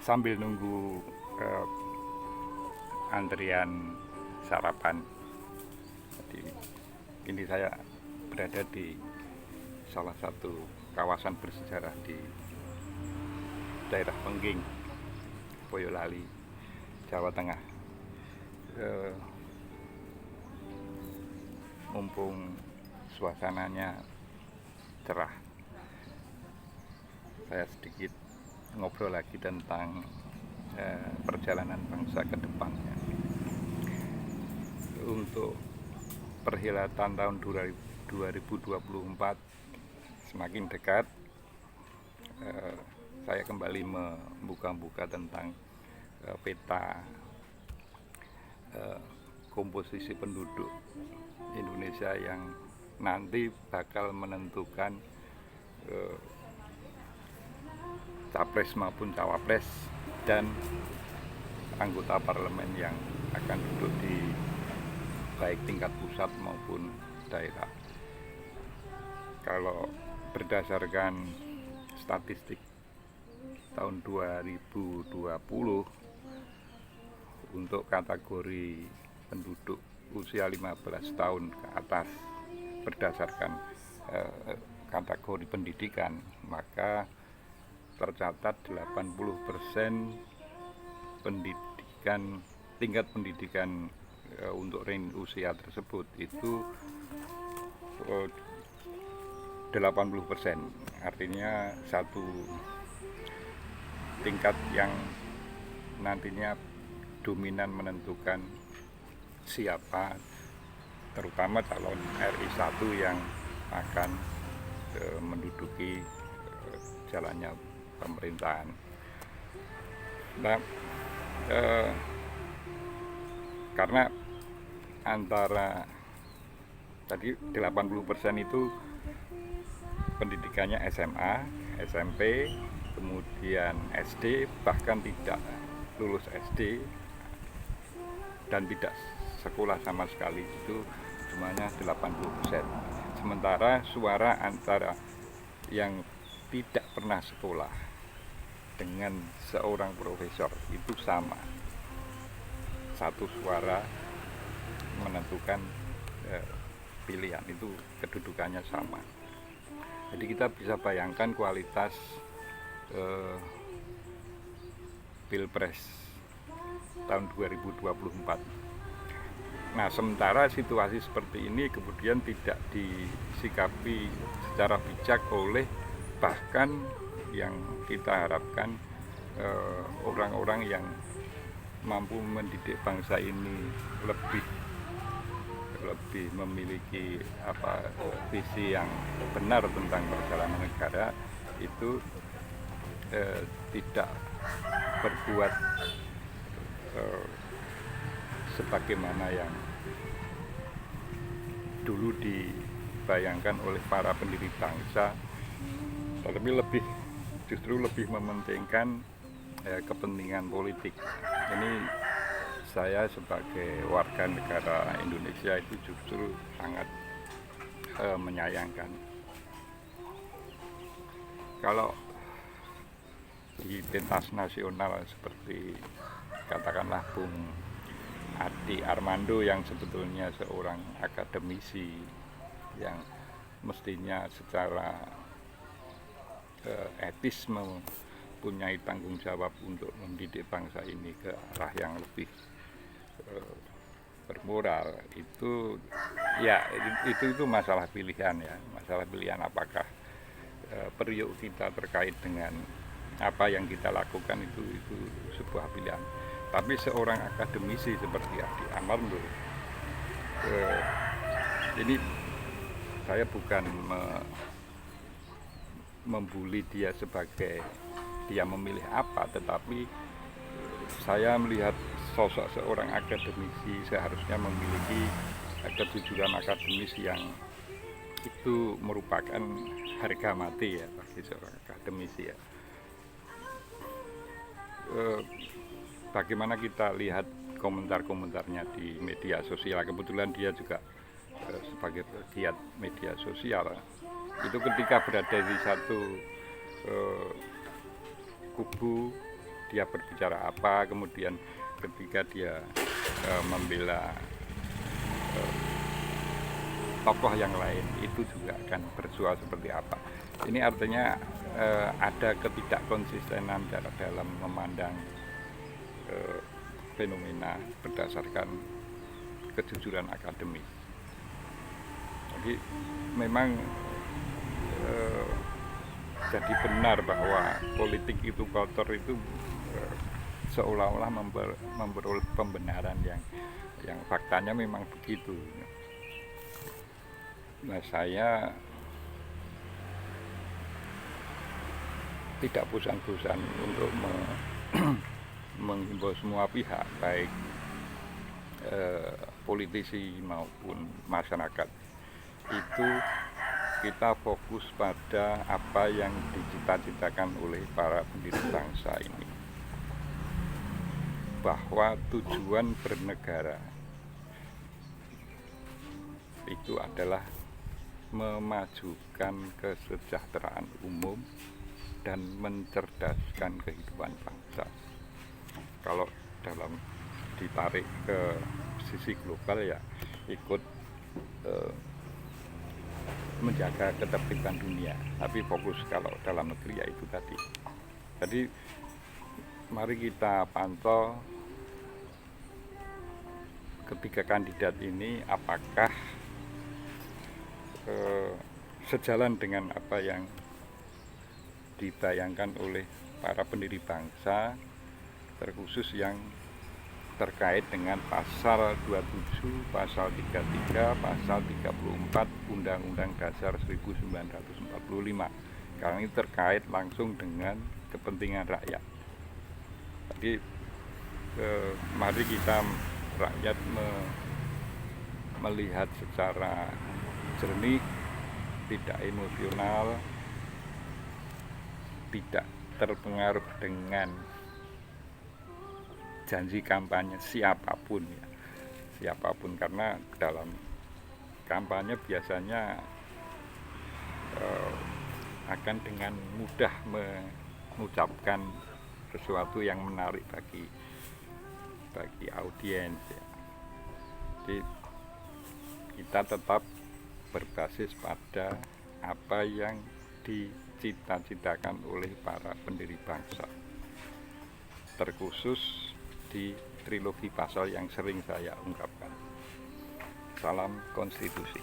sambil nunggu antrian sarapan. Jadi ini saya berada di salah satu kawasan bersejarah di daerah Pengging, Boyolali, Jawa Tengah. Mumpung suasananya cerah, saya sedikit ngobrol lagi tentang perjalanan bangsa ke depannya. Untuk perhelatan tahun 2024 semakin dekat, saya kembali membuka-buka tentang peta komposisi penduduk Indonesia yang nanti bakal menentukan capres maupun cawapres dan anggota parlemen yang akan duduk di baik tingkat pusat maupun daerah. Kalau berdasarkan statistik tahun 2020 untuk kategori penduduk usia 15 tahun ke atas berdasarkan kategori pendidikan, maka tercatat 80% pendidikan, tingkat pendidikan untuk range usia tersebut itu 80%. Artinya satu tingkat yang nantinya dominan menentukan siapa terutama calon RI 1 yang akan menduduki jalannya pemerintahan. Nah, karena antara tadi 80% itu pendidikannya SMA, SMP, kemudian SD, bahkan tidak lulus SD dan tidak sekolah sama sekali, itu semuanya 80%. Sementara suara antara yang tidak pernah sekolah dengan seorang profesor itu sama, satu suara menentukan pilihan, itu kedudukannya sama. Jadi kita bisa bayangkan kualitas Pilpres tahun 2024. Nah, sementara situasi seperti ini kemudian tidak disikapi secara bijak oleh bahkan yang kita harapkan orang-orang yang mampu mendidik bangsa ini lebih memiliki visi yang benar tentang perjalanan negara, itu tidak berbuat sebagaimana yang dulu dibayangkan oleh para pendiri bangsa, tetapi justru lebih mementingkan kepentingan politik. Ini saya sebagai warga negara Indonesia itu justru sangat menyayangkan. Kalau di pentas nasional seperti katakanlah Bung Adi Armando yang sebetulnya seorang akademisi yang mestinya secara etis mempunyai tanggung jawab untuk mendidik bangsa ini ke arah yang lebih bermoral, itu ya itu masalah pilihan ya, masalah pilihan apakah periuk kita terkait dengan apa yang kita lakukan itu sebuah pilihan. Tapi seorang akademisi seperti Adi Armando, ini saya bukan membuli dia sebagai dia memilih apa, tetapi saya melihat sosok seorang akademisi seharusnya memiliki kejujuran akademis yang itu merupakan harga mati ya bagi seorang akademisi ya. Bagaimana kita lihat komentar-komentarnya di media sosial, kebetulan dia juga sebagai pegiat media sosial, itu ketika berada di satu kubu dia berbicara apa, kemudian ketika dia membela tokoh yang lain itu juga akan bersuara seperti apa. Ini artinya ada ketidakkonsistenan dalam memandang fenomena berdasarkan kejujuran akademis. Jadi memang jadi benar bahwa politik itu kotor itu seolah-olah memperoleh pembenaran yang faktanya memang begitu. Nah, saya tidak bosan-bosan untuk menghimbau semua pihak, baik politisi maupun masyarakat, itu kita fokus pada apa yang dicita-citakan oleh para pendiri bangsa ini, bahwa tujuan bernegara itu adalah memajukan kesejahteraan umum dan mencerdaskan kehidupan bangsa. Kalau dalam ditarik ke sisi global ya ikut menjaga ketertiban dunia, tapi fokus kalau dalam negeri ya itu tadi. Jadi mari kita pantau ketiga kandidat ini apakah sejalan dengan apa yang dibayangkan oleh para pendiri bangsa, terkhusus yang terkait dengan pasal 27, pasal 33, pasal 34 Undang-Undang Dasar 1945. Karena ini terkait langsung dengan kepentingan rakyat. Jadi mari kita rakyat melihat secara jernih, tidak emosional, tidak terpengaruh dengan janji kampanye siapapun ya, siapapun, karena dalam kampanye biasanya akan dengan mudah mengucapkan sesuatu yang menarik bagi audiens ya. Jadi kita tetap berbasis pada apa yang dicita-citakan oleh para pendiri bangsa, terkhusus di trilogi pasal yang sering saya ungkapkan. Salam konstitusi.